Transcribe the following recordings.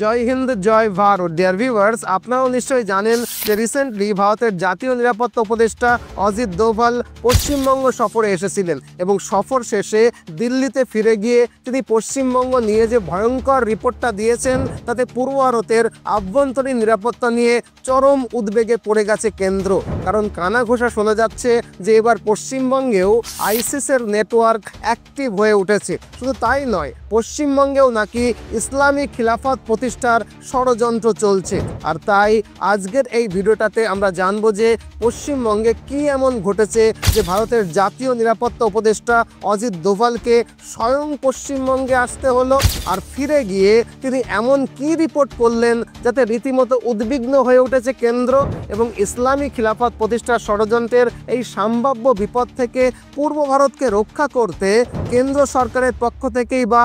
জয় হিন্দ, জয় Bharat. Dear viewers, আপনারাও নিশ্চয়ই জানেন যে রিসেন্টলি ভারতের জাতীয় নিরাপত্তা উপদেষ্টা অজিত দোভাল পশ্চিমবঙ্গ সফরে এসেছিলেন এবং সফর শেষে দিল্লিতে ফিরে গিয়ে তিনি পশ্চিমবঙ্গ নিয়ে যে ভয়ঙ্কর রিপোর্টটা দিয়েছেন তাতে পূর্ব ভারতের আভ্যন্তরীণ নিরাপত্তা নিয়ে চরম উদ্বেগে পড়ে গেছে কেন্দ্র। কারণ কানাঘোষা শোনা যাচ্ছে যে এবার পশ্চিমবঙ্গেও আইসিসের নেটওয়ার্ক অ্যাক্টিভ হয়ে উঠেছে। শুধু তাই নয়, পশ্চিমবঙ্গেও নাকি ইসলামিক খিলাফত প্রতিষ্ঠার ষড়যন্ত্র চলছে। আর তাই আজকের এই ভিডিওটাতে আমরা জানবো যে পশ্চিমবঙ্গে কি এমন ঘটেছে যে ভারতের জাতীয় নিরাপত্তা উপদেষ্টা অজিত দোভালকে স্বয়ং পশ্চিমবঙ্গে আসতে হলো, আর ফিরে গিয়ে তিনি এমন কি রিপোর্ট করলেন যাতে রীতিমতো উদ্বিগ্ন হয়ে উঠেছে কেন্দ্র এবং ইসলামিক খিলাফত প্রতিষ্ঠার ষড়যন্ত্রের এই সম্ভাব্য বিপদ থেকে পূর্ব ভারতকে রক্ষা করতে কেন্দ্র সরকারের পক্ষ থেকেই বা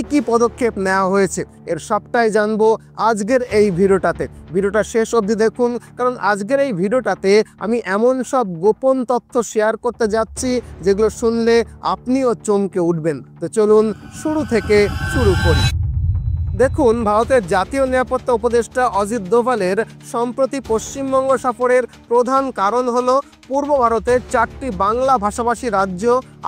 কি পদক্ষেপ নেওয়া হয়েছে, এর সবটাই জানবো আজকের এই ভিডিওটাতে। ভিডিওটা শেষ অবধি দেখুন, কারণ আজকের এই ভিডিওটাতে আমি এমন সব গোপন তথ্য শেয়ার করতে যাচ্ছি যেগুলো শুনলে আপনিও চমকে উঠবেন। তো চলুন শুরু থেকে শুরু করি। দেখুন, ভারতের জাতীয় নিরাপত্তা উপদেষ্টা অজিত দোভালের সম্প্রতি পশ্চিমবঙ্গ সফরের প্রধান কারণ হলো পূর্ব ভারতের 4টি বাংলা ভাষাভাষী রাজ্য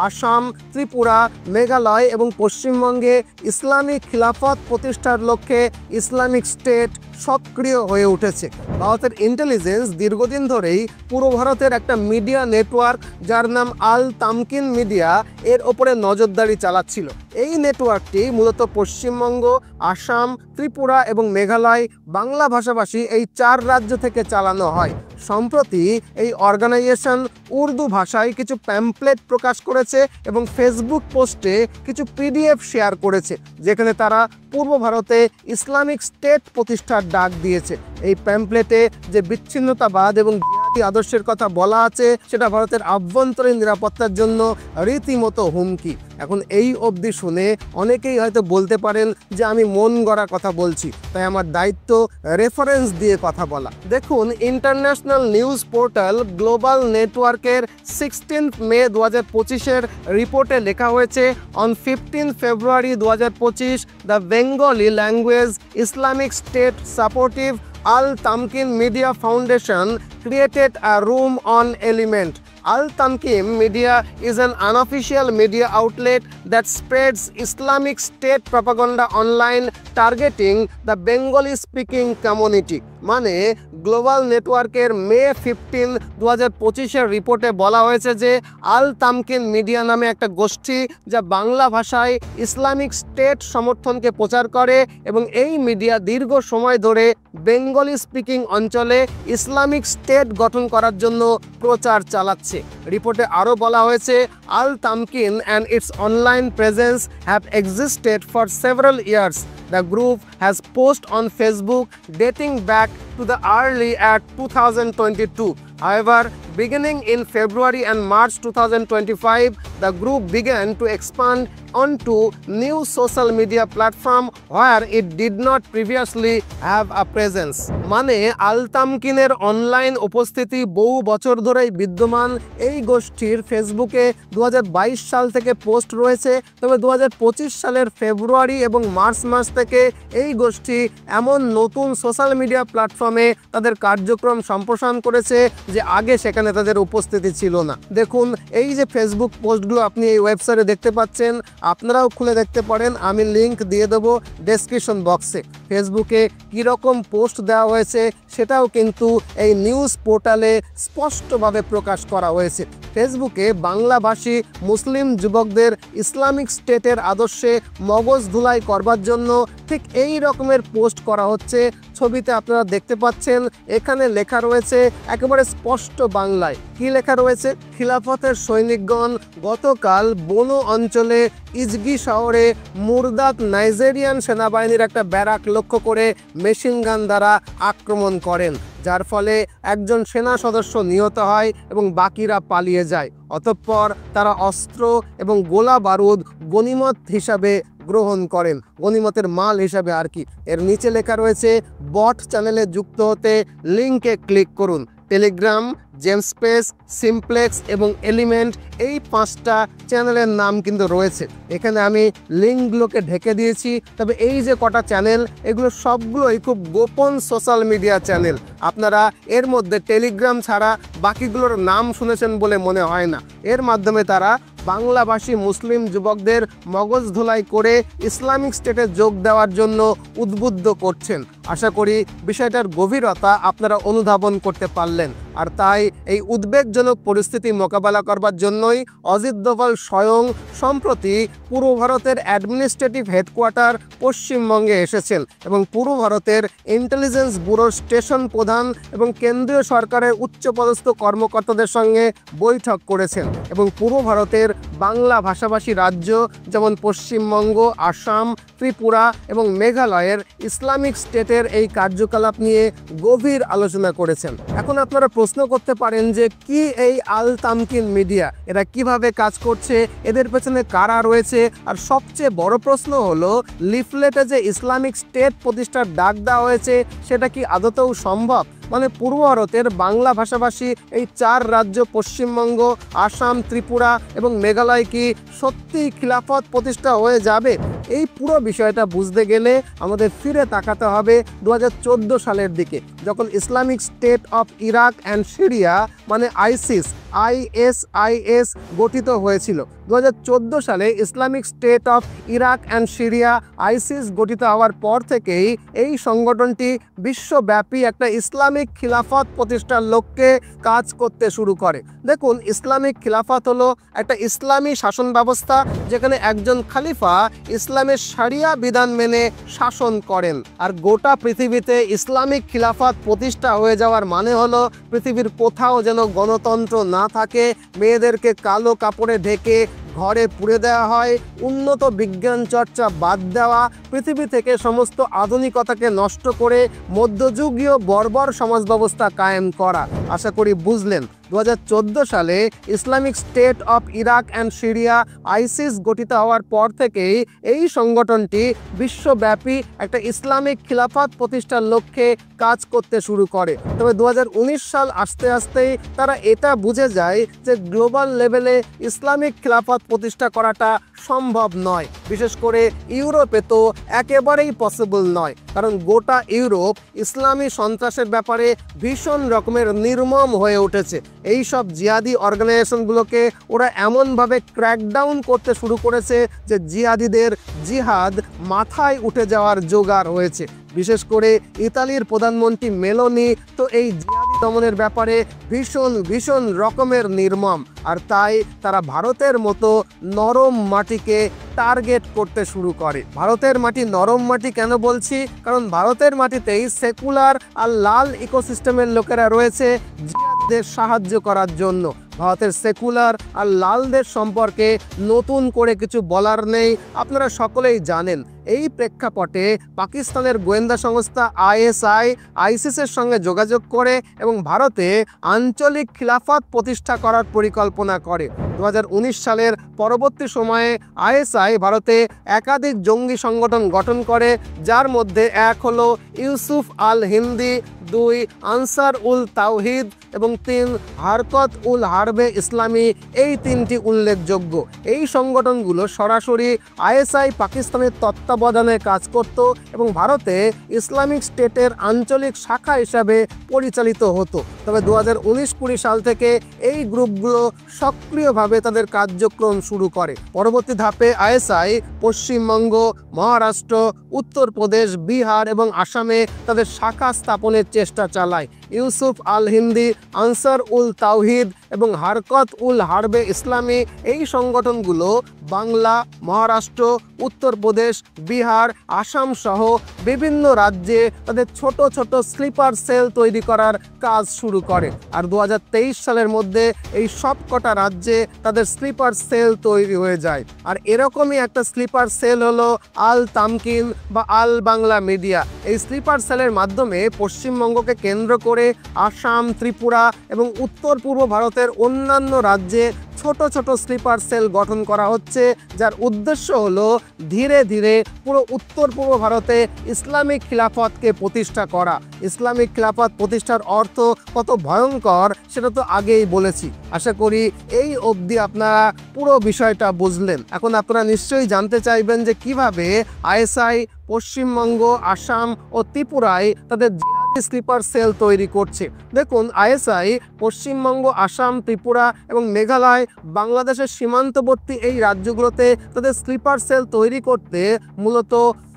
আসাম, ত্রিপুরা, মেঘালয় এবং পশ্চিমবঙ্গে ইসলামিক খিলাফত প্রতিষ্ঠার লক্ষ্যে ইসলামিক স্টেট সক্রিয় হয়ে উঠেছে। ভারতের ইন্টেলিজেন্স দীর্ঘদিন ধরেই পূর্ব ভারতের একটা মিডিয়া নেটওয়ার্ক যার নাম আল তামকিন মিডিয়া এর ওপরে নজরদারি চালাচ্ছিল। এই নেটওয়ার্কটি মূলত পশ্চিমবঙ্গ, আসাম, ত্রিপুরা এবং মেঘালয় বাংলা ভাষাভাষী এই 4 রাজ্য থেকে চালানো হয়। সম্প্রতি এই অর্গানাইজেশন উর্দু ভাষায় কিছু প্যাম্পলেট প্রকাশ করেছে এবং ফেসবুক পোস্টে কিছু পিডিএফ শেয়ার করেছে যেখানে তারা পূর্ব ভারতে ইসলামিক স্টেট প্রতিষ্ঠার ডাক দিয়েছে। এই প্যাম্পলেটে যে বিচ্ছিন্নতাবাদ এবং জিহাদি আদর্শের কথা বলা আছে সেটা ভারতের আভ্যন্তরীণ নিরাপত্তার জন্য রীতিমতো হুমকি। এখন এই অবধি শুনে অনেকেই হয়তো বলতে পারেন যে আমি মন গড়া কথা বলছি, তাই আমার দায়িত্ব রেফারেন্স দিয়ে কথা বলা। দেখুন, ইন্টারন্যাশনাল নিউজ পোর্টাল গ্লোবাল নেটওয়ার্কের 16 মে 2025-এর রিপোর্টে লেখা হয়েছে, on 15 February 2025 the Bengali language Islamic state supportive Al Tamkin Media Foundation created a room on Element. Al Tamkin Media is an unofficial media outlet that spreads Islamic State propaganda online targeting the Bengali-speaking community. মানে global নেটওয়ার্কের মে 15, 2025-এর রিপোর্টে বলা হয়েছে যে আল তামকিন media নামে একটা গোষ্ঠী যা বাংলা ভাষায় ইসলামিক স্টেট সমর্থনকে প্রচার করে এবং এই মিডিয়া দীর্ঘ সময় ধরে বেঙ্গলি স্পিকিং অঞ্চলে ইসলামিক স্টেট গঠন করার জন্য প্রচার চালাচ্ছে। রিপোর্টে আরও বলা হয়েছে, Al Tamkin and its online presence have existed for several years. The group has posts on Facebook dating back to the early at 2022. However, beginning in February and March 2025, the group began to expand onto new social media platform where it did not previously have a presence. মানে আল তামকিনের online উপস্থিতি বহু বছর ধরেই বিদ্যমান। এই গোষ্ঠীর ফেসবুকে 2022 সাল থেকে পোস্ট রয়েছে, তবে 2025 সালের ফেব্রুয়ারি এবং মার্চ মাস থেকে এই গোষ্ঠী এমন নতুন সোশ্যাল মিডিয়া প্ল্যাটফর্মে তাদের কার্যক্রম সম্প্রসারণ করেছে যে আগে সেখানে তাদের উপস্থিতি ছিল না। দেখুন, এই যে ফেসবুক পোস্টগুলো আপনি এই ওয়েবসাইটে দেখতে পাচ্ছেন, আপনারাও খুলে দেখতে পারেন, আমি লিংক দিয়ে দেবো ডেসক্রিপশন বক্সে। ফেসবুকে কীরকম পোস্ট দেওয়া হয়েছে সেটাও কিন্তু এই নিউজ পোর্টালে স্পষ্টভাবে প্রকাশ করা হয়েছে। ফেসবুকে বাংলাভাষী মুসলিম যুবকদের ইসলামিক স্টেটের আদর্শে মগজ ধুলাই করবার জন্য ঠিক এই রকমের পোস্ট করা হচ্ছে। ছবিতে আপনারা দেখতে পাচ্ছেন, এখানে লেখা রয়েছে একেবারে স্পষ্ট বাংলায়। কি লেখা রয়েছে? খিলাফতের সৈনিকগণ গতকাল বোনো অঞ্চলে ইজগি শহরে মুরদাক নাইজেরিয়ান সেনাবাহিনীর একটা ব্যারাক লক্ষ্য করে মেশিন গান দ্বারা আক্রমণ করেন, যার ফলে একজন সেনা সদস্য নিহত হয় এবং বাকিরা পালিয়ে যায়। অতঃপর তারা অস্ত্র এবং গোলা বারুদ গনিমত হিসাবে গ্রহণ করেন, গনিমতের মাল হিসাবে আর কি। এর নিচে লেখা রয়েছে, বট চ্যানেলে যুক্ত হতে লিঙ্কে ক্লিক করুন। টেলিগ্রাম, জেমস পেস, সিমপ্লেক্স এবং এলিমেন্ট, এই 5টা চ্যানেলের নাম কিন্তু রয়েছে। এখানে আমি লিঙ্কগুলোকে ঢেকে দিয়েছি। তবে এই যে কটা চ্যানেল, এগুলো সবগুলোই খুব গোপন সোশ্যাল মিডিয়া চ্যানেল। আপনারা এর মধ্যে টেলিগ্রাম ছাড়া বাকিগুলোর নাম শুনেছেন বলে মনে হয় না। এর মাধ্যমে তারা বাংলাভাষী মুসলিম যুবকদের মগজ ধোলাই করে ইসলামিক স্টেটে যোগ দেওয়ার জন্য উদ্বুদ্ধ করছেন। আশা করি বিষয়টার গভীরতা আপনারা অনুধাবন করতে পারলেন। আর তাই এই উদ্বেগজনক পরিস্থিতি মোকাবেলা করবার জন্যই অজিত দোভাল স্বয়ং সম্প্রতি পূর্ব ভারতের অ্যাডমিনিস্ট্রেটিভ হেডকোয়ার্টার পশ্চিমবঙ্গে এসেছেন এবং পূর্ব ভারতের ইন্টেলিজেন্স ব্যুরোর স্টেশন প্রধান এবং কেন্দ্রীয় সরকারের উচ্চপদস্থ কর্মকর্তাদের সঙ্গে বৈঠক করেছেন এবং পূর্ব ভারতের বাংলা ভাষাভাষী রাজ্য যেমন পশ্চিমবঙ্গ, আসাম, ত্রিপুরা এবং মেঘালয়ের ইসলামিক স্টেটের এই কার্যকলাপ নিয়ে গভীর আলোচনা করেছেন। এখন আপনারা প্রশ্ন করতে পারেন যে কি এই আল তামকিন মিডিয়া, এরা কিভাবে কাজ করছে, এদের পেছনে কারা রয়েছে? আর সবচেয়ে বড় প্রশ্ন হলো, লিফলেটে যে ইসলামিক স্টেট প্রতিষ্ঠার ডাক দেওয়া হয়েছে সেটা কি আদতেও সম্ভব? মানে পূর্ব ভারতের বাংলা ভাষাভাষী এই 4 রাজ্য পশ্চিমবঙ্গ, আসাম, ত্রিপুরা এবং মেঘালয় কি সত্যি খিলাফত প্রতিষ্ঠা হয়ে যাবে? এই পুরো বিষয়টা বুঝতে গেলে আমাদের ফিরে তাকাতে হবে 2014 সালের দিকে, যখন Islamic state of Iraq and Syria মানে ISIS গঠিত হয়েছিল। 2014 সালে Islamic state of Iraq and Syria ISIS গঠিত হওয়ার পর থেকেই এই সংগঠনটি বিশ্বব্যাপী একটা ইসলামিক খিলাফত প্রতিষ্ঠার লক্ষ্যে কাজ করতে শুরু করে। দেখুন, ইসলামিক খিলাফত হলো একটা ইসলামী শাসন ব্যবস্থা যেখানে একজন খলিফা ইসলামের শরিয়া বিধান মেনে শাসন করেন। আর গোটা পৃথিবীতে ইসলামিক খিলাফত প্রতিষ্ঠা হয়ে যাওয়ার মানে হলো পৃথিবীর কোথাও যেন গণতন্ত্র না থাকে, মেয়েদেরকে কালো কাপড়ে ঢেকে ঘরে পুড়ে দেওয়া হয়, উন্নত বিজ্ঞান চর্চা বাদ দেওয়া, পৃথিবী থেকে সমস্ত আধুনিকতাকে নষ্ট করে মধ্যযুগীয় বর্বর সমাজ ব্যবস্থা কায়েম করা। আশা করি বুঝলেন। 2014 সালে Islamic state of Iraq and Syria ISIS গঠিত হওয়ার পর থেকেই এই সংগঠনটি বিশ্বব্যাপী একটা ইসলামিক খিলাফত প্রতিষ্ঠার লক্ষ্যে কাজ করতে শুরু করে। তবে 2019 সাল আসতে আসতেই তারা এটা বুঝে যায় যে গ্লোবাল লেভেলে ইসলামিক খিলাফত প্রতিষ্ঠা করাটা সম্ভব নয়। বিশেষ করে ইউরোপে তো একেবারেই পসিবল নয়, কারণ গোটা ইউরোপ ইসলামী সন্ত্রাসের ব্যাপারে ভীষণ রকমের নির্মম হয়ে উঠেছে। এই সব জিহাদি অর্গানাইজেশনগুলোকে ওরা এমনভাবে ক্র্যাকডাউন করতে শুরু করেছে যে জিহাদিদের জিহাদ মাথায় উঠে যাওয়ার জোগাড় হয়েছে। বিশেষ করে ইতালির প্রধানমন্ত্রী মেলোনি তো এই জিহাদি দমনের ব্যাপারে ভীষণ রকমের নির্মম। আর তাই তারা ভারতের মতো নরম মাটিকে টার্গেট করতে শুরু করে। ভারতের মাটি নরম মাটি কেন বলছি? কারণ ভারতের মাটিতেই সেকুলার আর লাল ইকোসিস্টেমের লোকেরা রয়েছে জিহাদিদের সাহায্য করার জন্য। ভারতের সেকুলার আর লালদের সম্পর্কে নতুন করে কিছু বলার নেই, আপনারা সকলেই জানেন। এই প্রেক্ষাপটে পাকিস্তানের গোয়েন্দা সংস্থা ISIS-এর সঙ্গে যোগাযোগ করে এবং ভারতে আঞ্চলিক খিলাফত প্রতিষ্ঠা করার পরিকল্পনা করে। 2019 সালের পরবর্তী সময়ে ISI ভারতে একাধিক জঙ্গি সংগঠন গঠন করে, যার মধ্যে এক হলো ইউসুফ আল হিন্দি, 2 আনসার উল তাওহিদ এবং 3 হারকত উল হারবে ইসলামী। এই 3টি উল্লেখযোগ্য। এই সংগঠনগুলো সরাসরি ISI পাকিস্তানের তত্ত্বাবধানে কাজ করত এবং ভারতে ইসলামিক স্টেটের আঞ্চলিক শাখা হিসাবে পরিচালিত হতো। তবে 2019-20 সাল থেকে এই গ্রুপগুলো সক্রিয়ভাবে তাদের কার্যক্রম শুরু করে। পরবর্তী ধাপে ISI পশ্চিমবঙ্গ, মহারাষ্ট্র, উত্তরপ্রদেশ, বিহার এবং আসামে তাদের শাখা স্থাপনের চেষ্টা চালায়। ইউসুফ আল হিন্দি, আনসার উল তাওহিদ এবং হারকত উল হারবে ইসলামী এই সংগঠনগুলো বাংলা, মহারাষ্ট্র, উত্তরপ্রদেশ, বিহার, আসাম সহ বিভিন্ন রাজ্যে তাদের ছোট ছোট স্লিপার সেল তৈরি করার কাজ শুরু করে। আর 2023 সালের মধ্যে এই সবকটা রাজ্যে তাদের স্লিপার সেল তৈরি হয়ে যায়। আর এরকমই একটা স্লিপার সেল হলো আল তামকিন বা আল বাংলা মিডিয়া। এই স্লিপার সেলের মাধ্যমে পশ্চিমবঙ্গকে কেন্দ্র করে করে আসাম, ত্রিপুরা এবং উত্তর পূর্ব ভারতের অন্যান্য রাজ্যে ছোট ছোট স্লিপার সেল গঠন করা হচ্ছে, যার উদ্দেশ্য হলো ধীরে ধীরে পুরো উত্তর পূর্ব ভারতে ইসলামিক খিলাফতকে প্রতিষ্ঠা করা। ইসলামিক খিলাফত প্রতিষ্ঠার অর্থ কত ভয়ঙ্কর সেটা তো আগেই বলেছি। আশা করি এই অবধি আপনারা পুরো বিষয়টা বুঝলেন। এখন আপনারা নিশ্চয়ই জানতে চাইবেন যে কিভাবে আইএসআই পশ্চিমবঙ্গ, আসাম ও ত্রিপুরায় তাদের স্লিপার সেল তৈরি করছে। দেখুন, আইএসআই পশ্চিমবঙ্গ, আসাম, ত্রিপুরা এবং মেঘালয়, বাংলাদেশের সীমান্তবর্তী এই রাজ্যগুলোতে তাদের স্লিপার সেল তৈরি করতে মূলত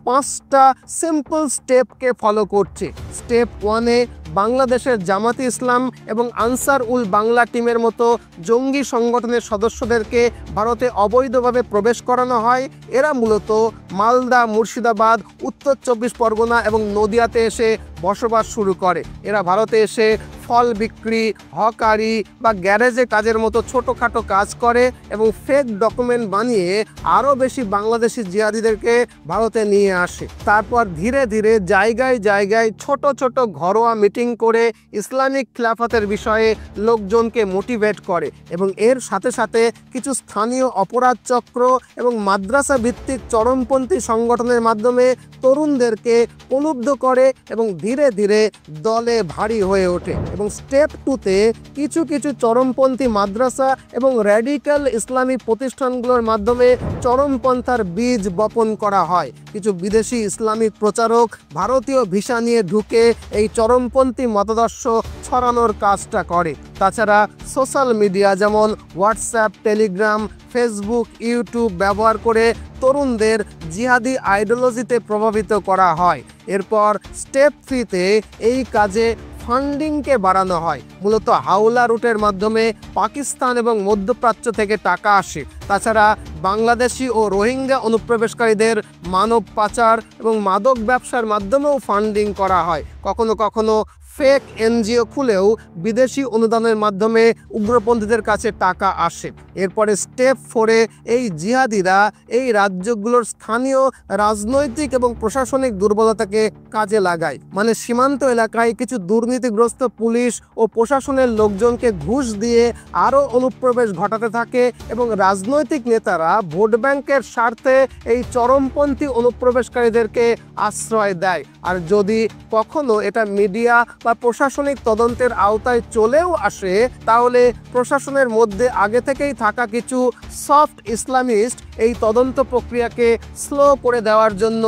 5টা সিম্পল স্টেপকে ফলো করছে। স্টেপ 1-এ বাংলাদেশের জামাতে ইসলাম এবং আনসার উল বাংলা টিমের মতো জঙ্গি সংগঠনের সদস্যদেরকে ভারতে অবৈধভাবে প্রবেশ করানো হয়। এরা মূলত মালদা, মুর্শিদাবাদ, উত্তর 24 পরগনা এবং নদিয়াতে এসে বসবাস শুরু করে। এরা ভারতে এসে ফল বিক্রি, হকারি বা গ্যারেজে কাজের মতো ছোটোখাটো কাজ করে এবং ফেক ডকুমেন্ট বানিয়ে আরও বেশি বাংলাদেশি জিহাদিদেরকে ভারতে নিয়ে আসে। তারপর ধীরে ধীরে জায়গায় জায়গায় ছোট ছোট ঘরোয়া মিটিং করে ইসলামিক খিলাফতের বিষয়ে লোকজনকে মোটিভেট করে এবং এর সাথে সাথে কিছু স্থানীয় অপরাধ চক্র এবং মাদ্রাসা ভিত্তিক চরমপন্থী সংগঠনের মাধ্যমে তরুণদেরকে প্রলুব্ধ করে এবং ধীরে ধীরে দলে ভারী হয়ে ওঠে। এবং স্টেপ 2-তে কিছু কিছু চরমপন্থী মাদ্রাসা এবং র্যাডিক্যাল ইসলামিক প্রতিষ্ঠানগুলোর মাধ্যমে চরমপন্থার বীজ বপন করা হয়। কিছু বিদেশি ইসলামিক প্রচারক ভারতীয় ভিসা নিয়ে ঢুকে এই চরমপন্থী মতাদর্শ ছড়ানোর কাজটা করে। তাছাড়া সোশ্যাল মিডিয়া যেমন হোয়াটসঅ্যাপ, টেলিগ্রাম, ফেসবুক, ইউটিউব ব্যবহার করে তরুণদের জিহাদি আইডিওলজিতে প্রভাবিত করা হয়। এরপর স্টেপ 3-তে এই কাজে ফান্ডিংকে বাড়ানো হয়। মূলত হাওলা রুটের মাধ্যমে পাকিস্তান এবং মধ্যপ্রাচ্য থেকে টাকা আসে। তাছাড়া বাংলাদেশি ও রোহিঙ্গা অনুপ্রবেশকারীদের মানব পাচার এবং মাদক ব্যবসার মাধ্যমেও ফান্ডিং করা হয়। কখনো কখনো ফেক এনজিও খুলেও বিদেশি অনুদানের মাধ্যমে উগ্রপন্থীদের কাছে টাকা আসে। এরপরে স্টেপ 4-এ এই জিহাদিরা এই রাজ্যগুলোর স্থানীয় রাজনৈতিক এবং প্রশাসনিক দুর্বলতাকে কাজে লাগায়। মানে সীমান্ত এলাকায় কিছু দুর্নীতিগ্রস্ত পুলিশ ও প্রশাসনের লোকজনকে ঘুষ দিয়ে আরও অনুপ্রবেশ ঘটাতে থাকে এবং রাজনৈতিক নেতারা ভোট ব্যাংকের স্বার্থে এই চরমপন্থী অনুপ্রবেশকারীদেরকে আশ্রয় দেয়। আর যদি কখনো এটা মিডিয়া বা প্রশাসনিক তদন্তের আওতায় চলেও আসে, তাহলে প্রশাসনের মধ্যে আগে থেকেই থাকা কিছু সফট ইসলামিস্ট এই তদন্ত প্রক্রিয়াকে স্লো করে দেওয়ার জন্য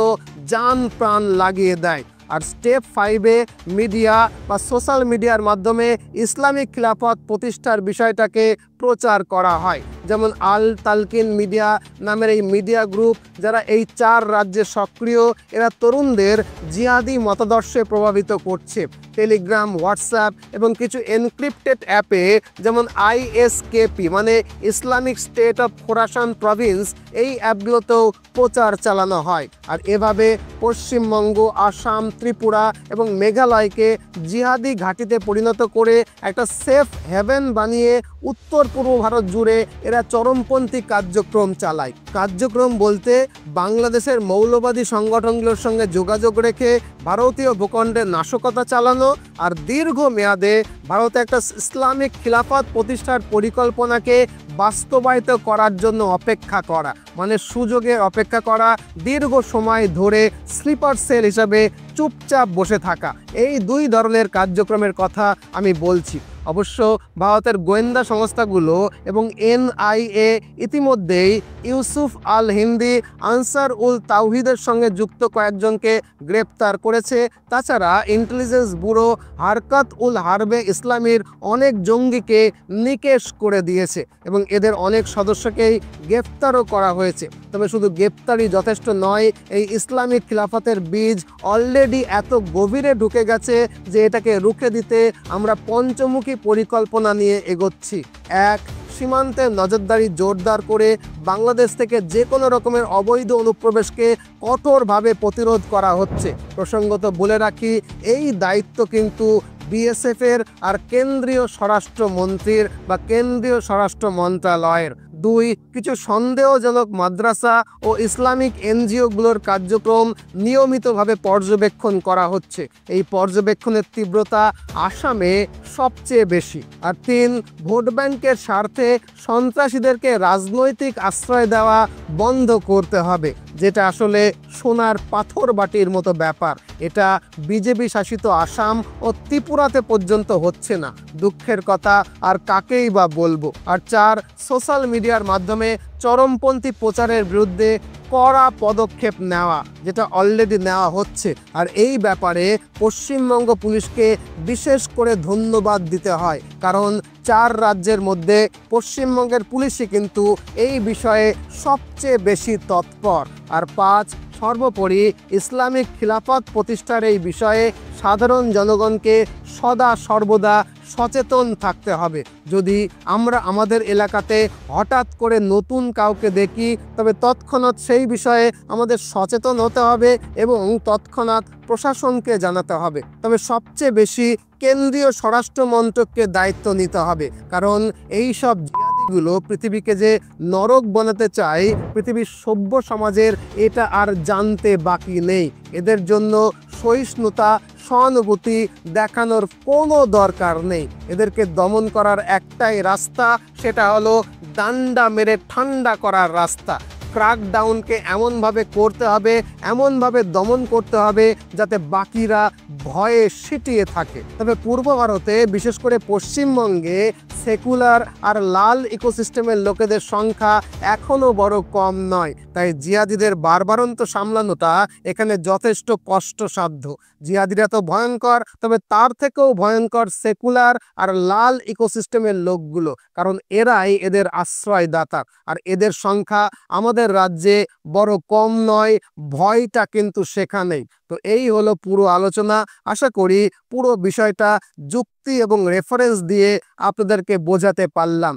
জান প্রাণ লাগিয়ে দেয়। আর স্টেপ 5-এ মিডিয়া বা সোশ্যাল মিডিয়ার মাধ্যমে ইসলামিক খিলাফত প্রতিষ্ঠার বিষয়টাকে প্রচার করা হয়। যেমন আল তালকিন মিডিয়া নামের এই মিডিয়া গ্রুপ, যারা এই 4 রাজ্যে সক্রিয়, এরা তরুণদের জিহাদি মতাদর্শে প্রভাবিত করছে। টেলিগ্রাম, হোয়াটসঅ্যাপ এবং কিছু এনক্রিপ্টেড অ্যাপে যেমন ISKP মানে Islamic state of Khorasan Province, এই অ্যাপগুলোতেও প্রচার চালানো হয়। আর এভাবে পশ্চিমবঙ্গ, আসাম, ত্রিপুরা এবং মেঘালয়কে জিহাদি ঘাঁটিতে পরিণত করে একটা সেফ হেভেন বানিয়ে উত্তর পূর্ব ভারত জুড়ে এরা চরমপন্থী কার্যক্রম চালায়। কার্যক্রম বলতে বাংলাদেশের মৌলবাদী সংগঠনগুলোর সঙ্গে যোগাযোগ রেখে ভারতীয় ভূখণ্ডে নাশকতা চালানো আর দীর্ঘ মেয়াদে ভারতে একটা ইসলামিক খিলাফত প্রতিষ্ঠার পরিকল্পনাকে বাস্তবায়িত করার জন্য অপেক্ষা করা, মানে সুযোগের অপেক্ষা করা, দীর্ঘ সময় ধরে স্লিপার সেল হিসাবে চুপচাপ বসে থাকা। এই 2 ধরনের কার্যক্রমের কথা আমি বলছি। অবশ্য ভারতের গোয়েন্দা সংস্থাগুলো এবং NIA ইতিমধ্যেই ইউসুফ আল হিন্দি, আনসার উল তাওহিদের সঙ্গে যুক্ত কয়েকজনকে গ্রেপ্তার করেছে। তাছাড়া ইন্টেলিজেন্স ব্যুরো হারকাত উল হারবে ইসলামীর অনেক জঙ্গিকে নিকেশ করে দিয়েছে এবং এদের অনেক সদস্যকেই গ্রেপ্তারও করা হয়েছে। তবে শুধু গ্রেপ্তারই যথেষ্ট নয়, এই ইসলামিক খিলাফতের বীজ অলরেডি এত গভীরে ঢুকে গেছে যে এটাকে রুখে দিতে আমরা পঞ্চমুখী পরিকল্পনা নিয়ে এগোচ্ছি। 1, সীমান্তে নজরদারি জোরদার করে বাংলাদেশ থেকে যে কোনো রকমের অবৈধ অনুপ্রবেশকে কঠোরভাবে প্রতিরোধ করা হচ্ছে। প্রসঙ্গত বলে রাখি, এই দায়িত্ব কিন্তু BSF-এর আর কেন্দ্রীয় স্বরাষ্ট্রমন্ত্রীর বা কেন্দ্রীয় স্বরাষ্ট্র মন্ত্রণালয়ের। 2, কিছু সন্দেহজনক মাদ্রাসা ও ইসলামিক এনজিওগুলোর কার্যক্রম নিয়মিতভাবে পর্যবেক্ষণ করা হচ্ছে। এই পর্যবেক্ষণের তীব্রতা আসামে সবচেয়ে বেশি। আর 3, ভোট ব্যাংকের স্বার্থে সন্ত্রাসীদেরকে রাজনৈতিক আশ্রয় দেওয়া বন্ধ করতে হবে, যেটা আসলে সোনার পাথর বাটির মতো ব্যাপার। এটা বিজেপি শাসিত আসাম ও ত্রিপুরাতে পর্যন্ত হচ্ছে না। দুঃখের কথা, আর কাকেই বা বলবো। আর 4, সোশ্যাল মিডিয়ার মাধ্যমে চরমপন্থী প্রচারের বিরুদ্ধে কড়া পদক্ষেপ নেওয়া, যেটা অলরেডি নেওয়া হচ্ছে। আর এই ব্যাপারে পশ্চিমবঙ্গ পুলিশকে বিশেষ করে ধন্যবাদ দিতে হয়, কারণ 4 রাজ্যের মধ্যে পশ্চিমবঙ্গের পুলিশই কিন্তু এই বিষয়ে সবচেয়ে বেশি তৎপর। আর 5, সর্বোপরি ইসলামিক খিলাফত প্রতিষ্ঠার এই বিষয়ে সাধারণ জনগণকে সদা সর্বদা সচেতন থাকতে হবে। যদি আমরা আমাদের এলাকাতে হঠাৎ করে নতুন কাউকে দেখি, তবে তৎক্ষণাৎ সেই বিষয়ে আমাদের সচেতন হতে হবে এবং তৎক্ষণাৎ প্রশাসনকে জানাতে হবে। তবে সবচেয়ে বেশি কেন্দ্রীয় স্বরাষ্ট্র মন্ত্রককে দায়িত্ব নিতে হবে, কারণ এই সব জিহাদিগুলো পৃথিবীকে যে নরক বানাতে চায়, পৃথিবীর সভ্য সমাজের এটা আর জানতে বাকি নেই। এদের জন্য সহিষ্ণুতা, সহানুভূতি দেখানোর কোনো দরকার নেই। এদেরকে দমন করার একটাই রাস্তা, সেটা হলো ডান্ডা মেরে ঠান্ডা করার রাস্তা। ক্র্যাকডাউনকে এমনভাবে করতে হবে, এমনভাবে দমন করতে হবে যাতে বাকিরা ভয়ে সিটিয়ে থাকে। তবে পূর্ব ভারতে, বিশেষ করে পশ্চিমবঙ্গে, সেকুলার আর লাল ইকোসিস্টেমের লোকেদের সংখ্যা এখনও বড় কম নয়। তাই জিহাদিদের বারবারন্ত সামলানোটা এখানে যথেষ্ট কষ্টসাধ্য। জিহাদিরা তো ভয়ঙ্কর, তবে তার থেকেও ভয়ঙ্কর সেকুলার আর লাল ইকোসিস্টেমের লোকগুলো, কারণ এরাই এদের আশ্রয়দাতা। আর এদের সংখ্যা আমাদের রাজ্যে বড় কম নয়, ভয়টা কিন্তু সেখানেই। তো এই হলো পুরো আলোচনা। আশা করি পুরো বিষয়টা যুক্তি এবং রেফারেন্স দিয়ে আপনাদেরকে বোঝাতে পারলাম।